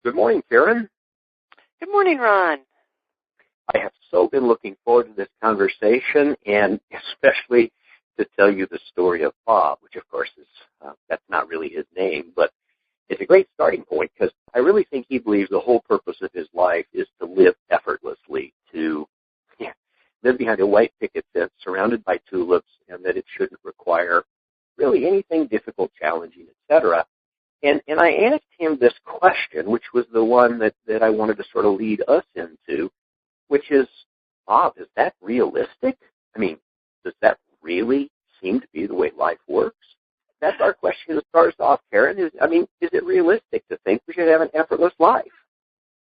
Good morning, Karen. Good morning, Ron. I have so been looking forward to this conversation, and especially to tell you the story of Bob, which of course is, that's not really his name, but it's a great starting point because I really think he believes the whole purpose of his life is to live effortlessly, to live behind a white picket fence surrounded by tulips, and that it shouldn't require really anything difficult, challenging, etc. And I asked him this question, which was the one that I wanted to sort of lead us into, which is, Bob, is that realistic? I mean, does that really seem to be the way life works? That's our question to start us off, Karen. Is it realistic to think we should have an effortless life?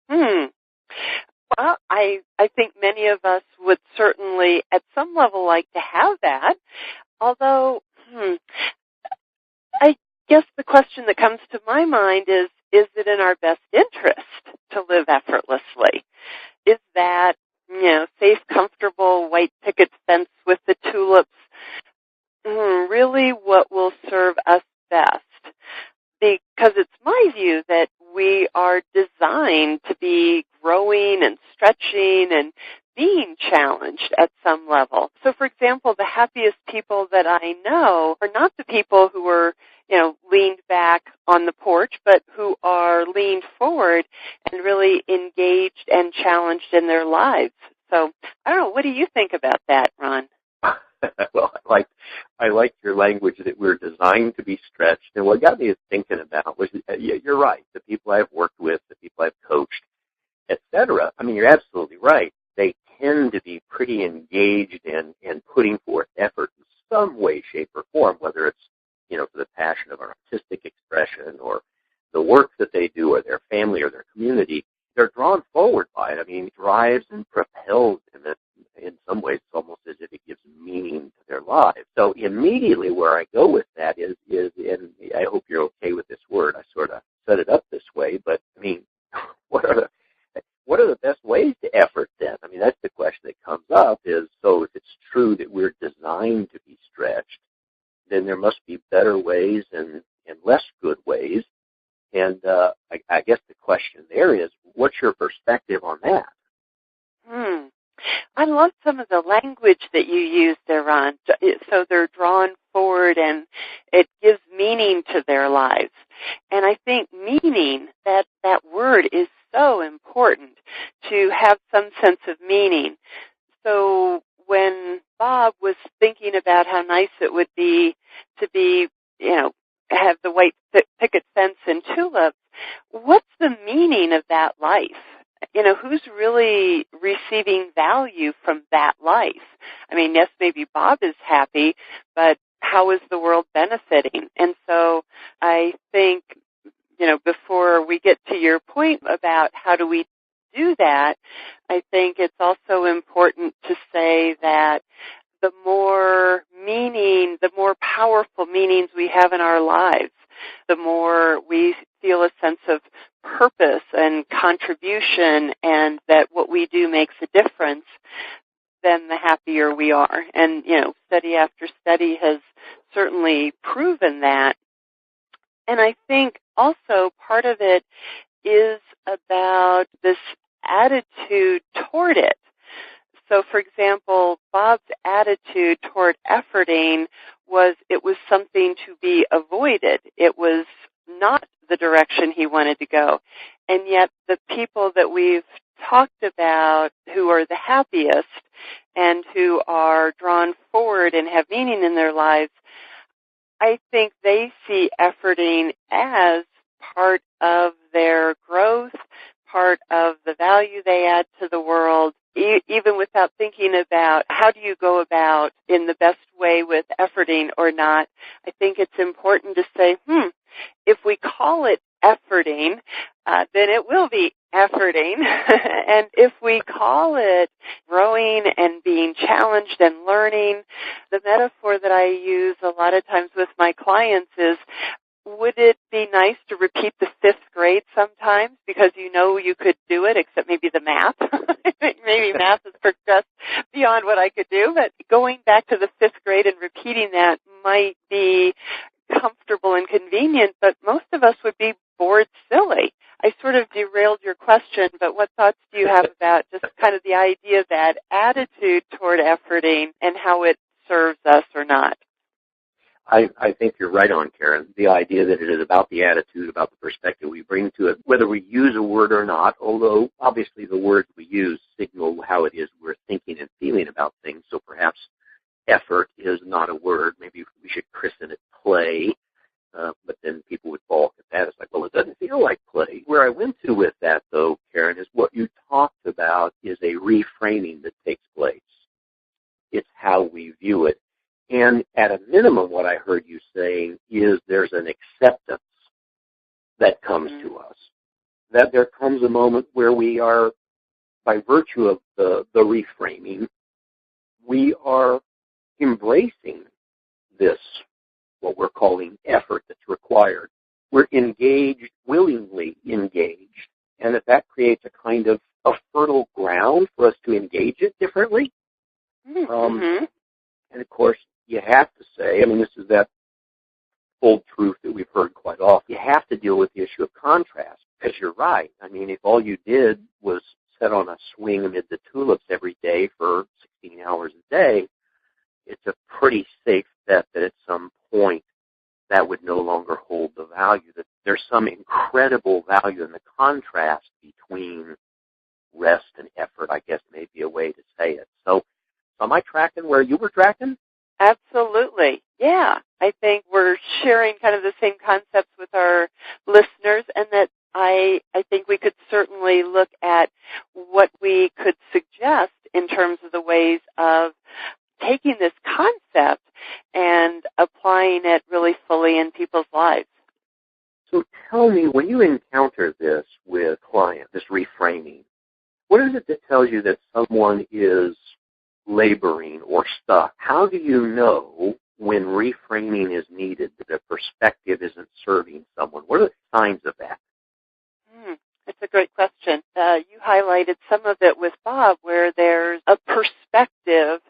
Well, I think many of us would certainly at some level like to have that, although I guess the question that comes to my mind is it in our best interest to live effortlessly? Is that, safe, comfortable, white picket fence with the tulips really what will serve us best? Because it's my view that we are designed to be growing and stretching and being challenged at some level. So, for example, the happiest people that I know are not the people who are, leaned back on the porch, but who are leaned forward and really engaged and challenged in their lives. So, I don't know, what do you think about that, Ron? Well, I like your language that we're designed to be stretched. And what got me thinking about was, you're right, the people I've worked with, the people I've coached, etc. I mean, you're absolutely right. They tend to be pretty engaged and putting forth effort in some way, shape, or form, whether it's, for the passion of an artistic expression or the work that they do or their family or their community. They're drawn forward by it. I mean, it drives and propels them. In some ways, it's almost as if it gives meaning to their lives. So immediately where I go with that is, and I hope you're okay with this word, I sort of set it up this way, but I mean, what are the best ways to effort then? I mean, that's the question that comes up is, so if it's true that we're designed to be stretched, then there must be better ways and less good ways. And I guess the question there is, what's your perspective on that? I love some of the language that you use there, Ron. So they're drawn forward and it gives meaning to their lives. And I think meaning, that word is so important to have some sense of meaning. So when Bob was thinking about how nice it would be to be, have the white picket fence and tulips, what's the meaning of that life? Who's really receiving value from that life? I mean, yes, maybe Bob is happy, but how is the world benefiting? And so I think, before we get to your point about how do we do that, I think it's also important to say that the more meaning, the more powerful meanings we have in our lives, the more we feel a sense of purpose and contribution and that what we do makes a difference, then the happier we are. And, study after study has certainly proven that. And I think also part of it is about this attitude toward it. So, for example, Bob's attitude toward efforting was it was something to be avoided. It was not the direction he wanted to go. And yet the people that we've talked about who are the happiest and who are drawn forward and have meaning in their lives, I think they see efforting as part of their growth, part of the value they add to the world, even without thinking about how do you go about in the best way with efforting or not. I think it's important to say, if we call it efforting, then it will be efforting. And if we call it growing and being challenged and learning, the metaphor that I use a lot of times with my clients is, would it be nice to repeat the 5th grade sometimes because you could do it, except maybe the math? Maybe math has progressed beyond what I could do, but going back to the 5th grade and repeating that might be comfortable and convenient, but most of us would be bored silly. I sort sort of derailed your question, but what thoughts do you have about just kind of the idea that attitude toward efforting and how it serves us or not? I think you're right on, Karen. The idea that it is about the attitude, about the perspective we bring to it, whether we use a word or not, although obviously the words we use signal how it is we're thinking and feeling about things. So perhaps effort is not a word. Maybe we should christen it play. But then people would balk at that. It's like, well, it doesn't feel like play. Where I went to with that, though, Karen, is what you talked about is a reframing that takes place. It's how we view it. And at a minimum, what I heard you saying is there's an acceptance that comes to us, that there comes a moment where we are, by virtue of the reframing, we are embracing this, what we're calling effort that's required. We're engaged, willingly engaged, and that creates a kind of a fertile ground for us to engage it differently. And of course, you have to say, I mean, this is that old truth that we've heard quite often. You have to deal with the issue of contrast, because you're right. I mean, if all you did was sit on a swing amid the tulips every day for 16 hours a day, it's a pretty safe bet that at some point that would no longer hold the value, that there's some incredible value in the contrast between rest and effort, I guess may be a way to say it. So am I tracking where you were tracking? Absolutely. Yeah. I think we're sharing kind of the same concepts with our listeners, and that I think we could certainly look at what we could suggest in terms of the ways of taking this concept and applying it really fully in people's lives. So tell me, when you encounter this with clients, this reframing, what is it that tells you that someone is laboring or stuck? How do you know when reframing is needed, that a perspective isn't serving someone? What are the signs of that? That's a great question. You highlighted some of it with Bob, where there's a perspective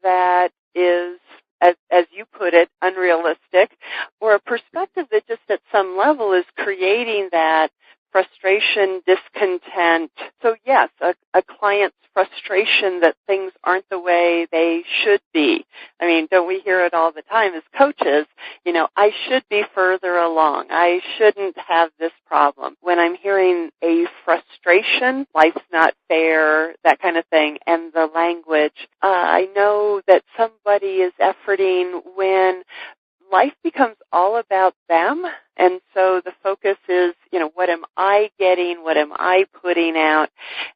that is, as you put it, unrealistic, or a perspective that just at some level is creating that frustration, discontent. So yes, a client's frustration that things aren't the way they should be. I mean, don't we hear it all the time as coaches? You know, I should be further along. I shouldn't have this problem. When I'm hearing a frustration, life's not fair, that kind of thing, and the language, I know that somebody is efforting when life becomes all about them, and so the focus is, you know, what am I getting, what am I putting out?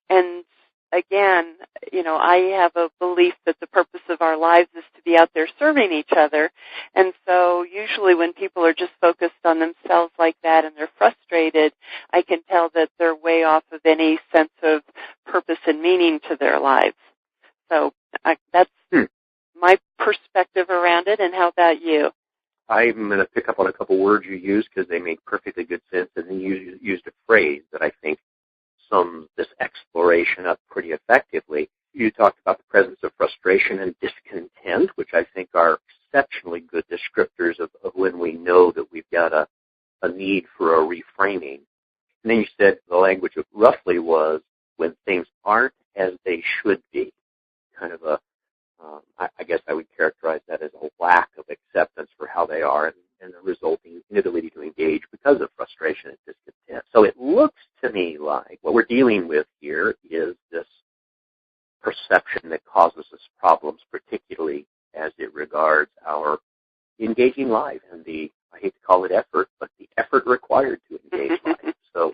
And again, you know, I have a belief that the purpose of our lives is to be out there serving each other, and so usually when people are just focused on themselves like that and they're frustrated, I can tell that they're way off of any sense of purpose and meaning to their lives. So that's my perspective around it, and how about you? I'm going to pick up on a couple words you used because they make perfectly good sense, and then you used a phrase that I think sums this exploration up pretty effectively. You talked about the presence of frustration and discontent, which I think are exceptionally good descriptors of when we know that we've got a need for a reframing. And then you said the language roughly was when things aren't as they should be, kind of a I guess I would characterize that as a lack of acceptance for how they are, and the resulting inability to engage because of frustration and discontent. So it looks to me like what we're dealing with here is this perception that causes us problems, particularly as it regards our engaging life and the, I hate to call it effort, but the effort required to engage life. So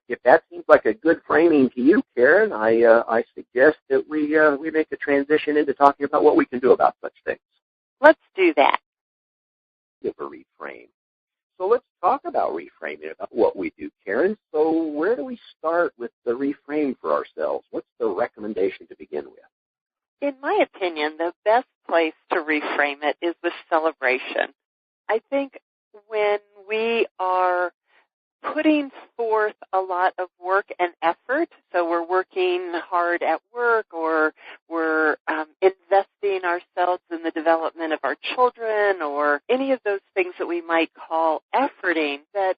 if that seems like a good framing to you, Karen, I suggest that we make a transition into talking about what we can do about such things. Let's do that. Give a reframe. So let's talk about reframing, about what we do, Karen. So where do we start with the reframe for ourselves? What's the recommendation to begin with? In my opinion, the best place to reframe it is with celebration. I think when we are putting forth a lot of work and effort, so we're working hard at work, or we're investing ourselves in the development of our children, or any of those things that we might call efforting, that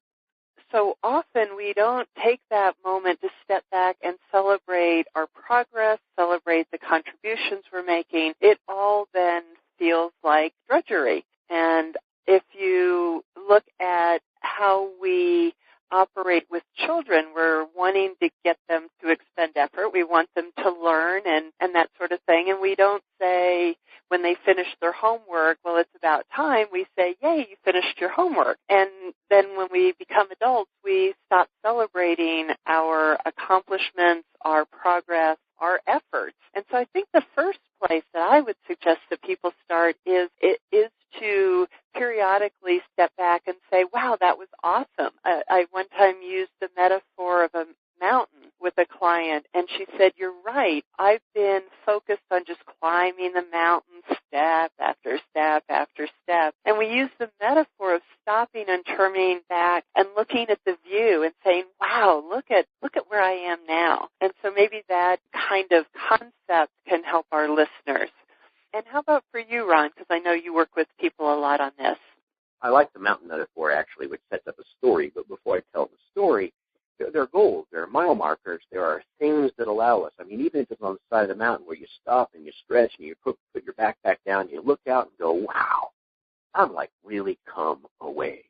so often we don't take that moment to step back and celebrate our progress, celebrate the contributions we're making. It all then feels like drudgery. And if you look at how we operate with children, we're wanting to get them to expend effort. We want them to learn and that sort of thing. And we don't say when they finish their homework, well, it's about time. We say, yay, you finished your homework. And then when we become adults, we stop celebrating our accomplishments, our progress, our efforts. And so I think the first place that I would suggest that people start is to periodically step back and say, wow, that was awesome. I one time used the metaphor of a mountain with a client, and she said, you're right. I've been focused on just climbing the mountain step after step after step. And we use the metaphor of stopping and turning back and looking at the view and saying, wow, look at where I am now. And so maybe that kind of concept can help our listeners. And how about for you, Ron? Because I know you work with people a lot on this. I like the mountain metaphor, actually, which sets up a story. But before I tell the story, there are goals, there are mile markers, there are things that allow us. I mean, even if it's on the side of the mountain where you stop and you stretch and you put your backpack down and you look out and go, wow, I'm like really come a ways.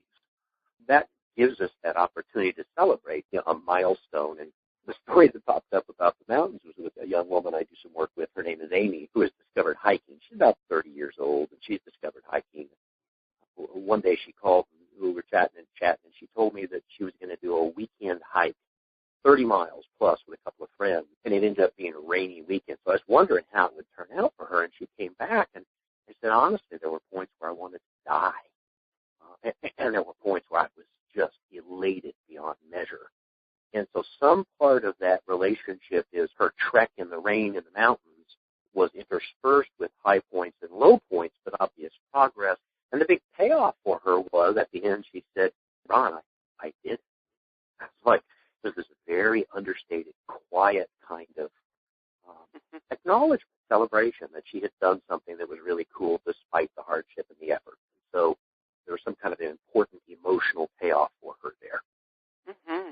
That gives us that opportunity to celebrate a milestone. And the story that popped up about the mountains was with a young woman I do some work with. Her name is Amy, who has discovered hiking. She's about 30 years old, and she's discovered hiking. One day she called, and we were chatting, and she told me that she was going to do a weekend hike, 30 miles plus with a couple of friends, and it ended up being a rainy weekend. So I was wondering how it would turn out for her, and she came back, and I said, honestly, there were points where I wanted to die, and there were points where I was just elated beyond measure. And so some part of that relationship is her trek in the rain in the mountains was interspersed with high points and low points, but obvious progress. And the big payoff for her was, at the end, she said, Ron, I did it. I was like, this is a very understated, quiet kind of acknowledgement, celebration that she had done something that was really cool despite the hardship and the effort. And so there was some kind of an important emotional payoff for her there. Mm-hmm.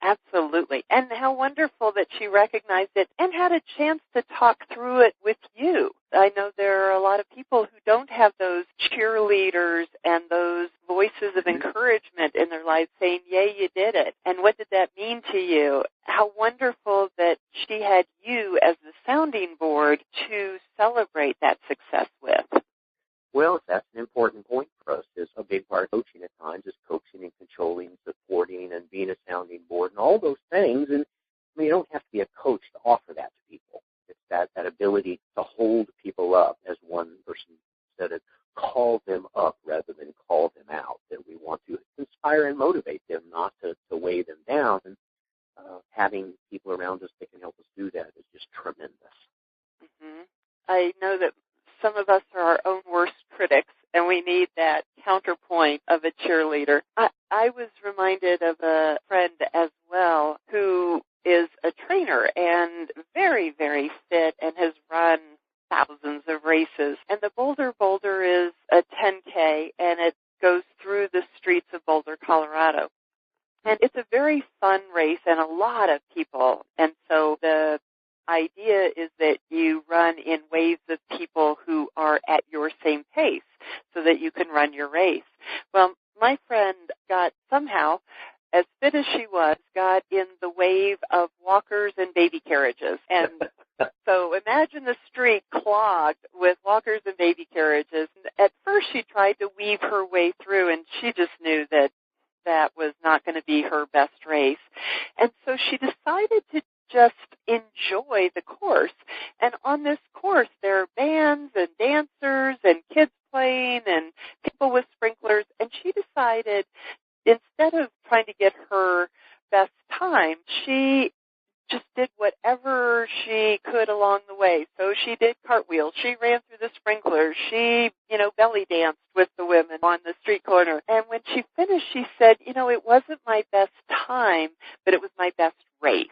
Absolutely. And how wonderful that she recognized it and had a chance to talk through it with you. I know there are a lot of people who don't have those cheerleaders and those voices of encouragement in their lives saying, yay, you did it. And what did that mean to you? How wonderful that she had you as the sounding board to celebrate that success with. Well, that's an important point for us. Is a big part of coaching at times is coaching and controlling, supporting, and being a sounding board and all those things. And I mean, you don't have to be a coach to offer that to people. It's that ability to hold people up, as one person said it, call them up rather than call them out, that we want to inspire and motivate them, not to weigh them down. And having people around us that can help us do that is just tremendous. Mm-hmm. I know that some of us are our own worst critics, and we need that counterpoint of a cheerleader. I was reminded of a friend as well who is a trainer and very, very fit and has run thousands of races. And the Boulder is a 10K, and it goes through the streets of Boulder, Colorado. And it's a very fun race and a lot of people. And so the idea is that you run in waves of people who are at your same pace so that you can run your race. Well, my friend got somehow, as fit as she was, got in the wave of walkers and baby carriages. And so imagine the street clogged with walkers and baby carriages. At first she tried to weave her way through, and she just knew that that was not going to be her best race. And so she decided to just enjoy the course. And on this course, there are bands and dancers and kids playing and people with sprinklers. And she decided, instead of trying to get her best time, she just did whatever she could along the way. So she did cartwheels. She ran through the sprinklers. She, belly danced with the women on the street corner. And when she finished, she said, it wasn't my best time, but it was my best race.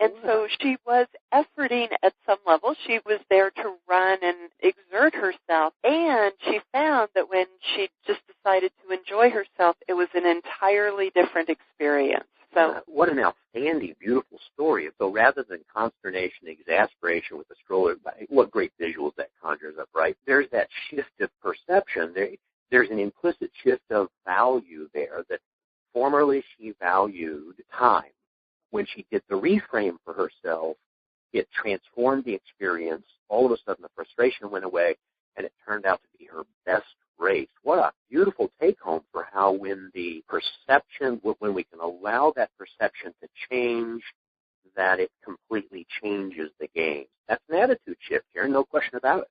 And so she was efforting at some level. She was there to run and exert herself. And she found that when she just decided to enjoy herself, it was an entirely different experience. So, what an outstanding, beautiful story. So rather than consternation, exasperation with the stroller, what great visuals that conjures up, right? There's that shift of perception. There's an implicit shift of value there that formerly she valued time. When she did the reframe for herself, it transformed the experience. All of a sudden, the frustration went away, and it turned out to be her best race. What a beautiful take-home for how when the perception, when we can allow that perception to change, that it completely changes the game. That's an attitude shift here, no question about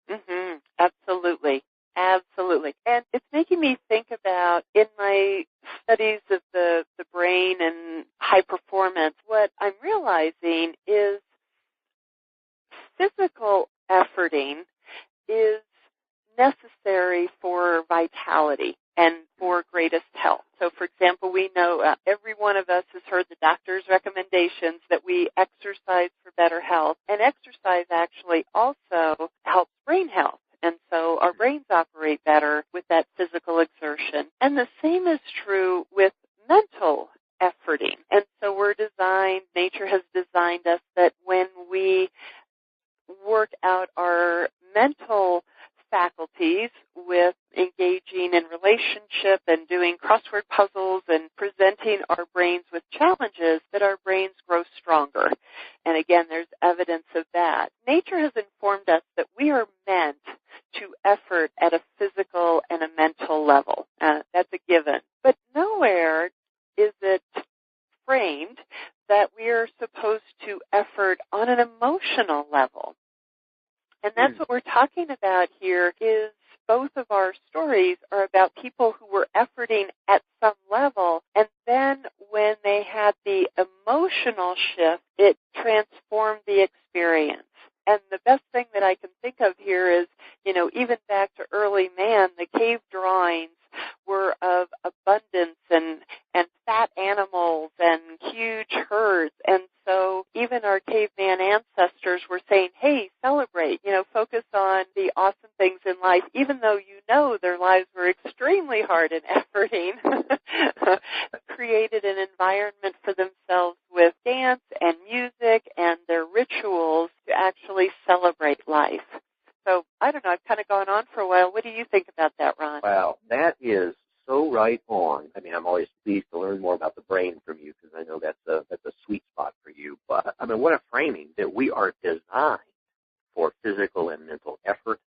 it. Mm-hmm. Absolutely. Absolutely. And it's making me think about, in my studies of the brain and high performance, what I'm realizing is physical efforting is necessary for vitality and for greatest health. So, for example, we know every one of us has heard the doctor's recommendations that we exercise for better health, and exercise actually also helps brain health. And so our brains operate better with that physical exertion. And the same is true with mental efforting. And so nature has designed us that when we work out our mental faculties with engaging in relationship and doing crossword puzzles and presenting our brains with challenges, that our brains grow stronger. And again, there's evidence of that. Nature has informed us that we are meant to effort at a physical and a mental level. That's a given. But nowhere is it framed that we are supposed to effort on an emotional level. And that's what we're talking about here, is both of our stories are about people who were efforting at some level, and then when they had the emotional shift, it transformed the experience. And the best thing that I can think of here is, even back to early man, the cave drawings were of abundance and fat animals and huge herds. And so even our caveman ancestors were saying, hey, celebrate, focus on the awesome things in life, even though their lives were extremely hard and efforting, created an environment for themselves with dance and music and their rituals to actually celebrate life. So, I don't know, I've kind of gone on for a while. What do you think about that, Ron? Wow, that is so right on. I mean, I'm always pleased to learn more about the brain from you because I know that's a sweet spot for you. But, I mean, what a framing that we are designed for physical and mental effort,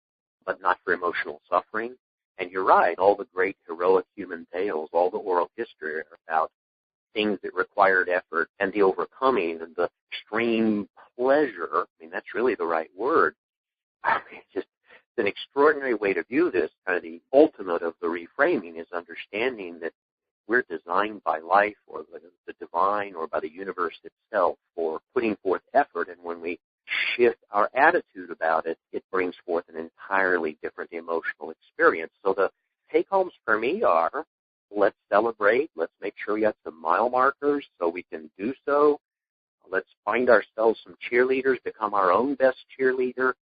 but not for emotional suffering. And you're right, all the great heroic human tales, all the oral history are about things that required effort and the overcoming and the extreme pleasure. I mean, that's really the right word. I mean, it's just an extraordinary way to view this. Kind of the ultimate of the reframing is understanding that we're designed by life or the divine or by the universe itself for putting forth effort. And when we shift our attitude about it, it brings forth an entirely different emotional experience. So the take-homes for me are, let's celebrate. Let's make sure we have some mile markers so we can do so. Let's find ourselves some cheerleaders, become our own best cheerleader.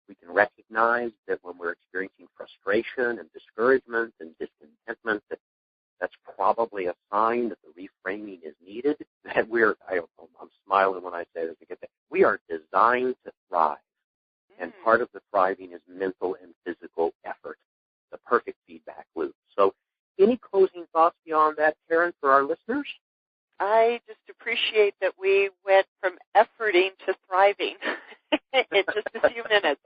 We can recognize that when we're experiencing frustration and discouragement and discontentment, that's probably a sign that the reframing is needed. That I'm smiling when I say this because we are designed to thrive, and part of the thriving is mental and physical effort, the perfect feedback loop. So, any closing thoughts beyond that, Karen, for our listeners? I just appreciate that we went from efforting to thriving in just a few minutes.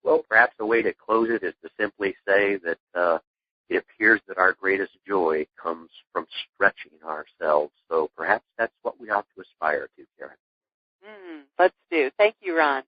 Well, perhaps a way to close it is to simply say that it appears that our greatest joy comes from stretching ourselves. So perhaps that's what we ought to aspire to, Karen. Let's do. Thank you, Ron.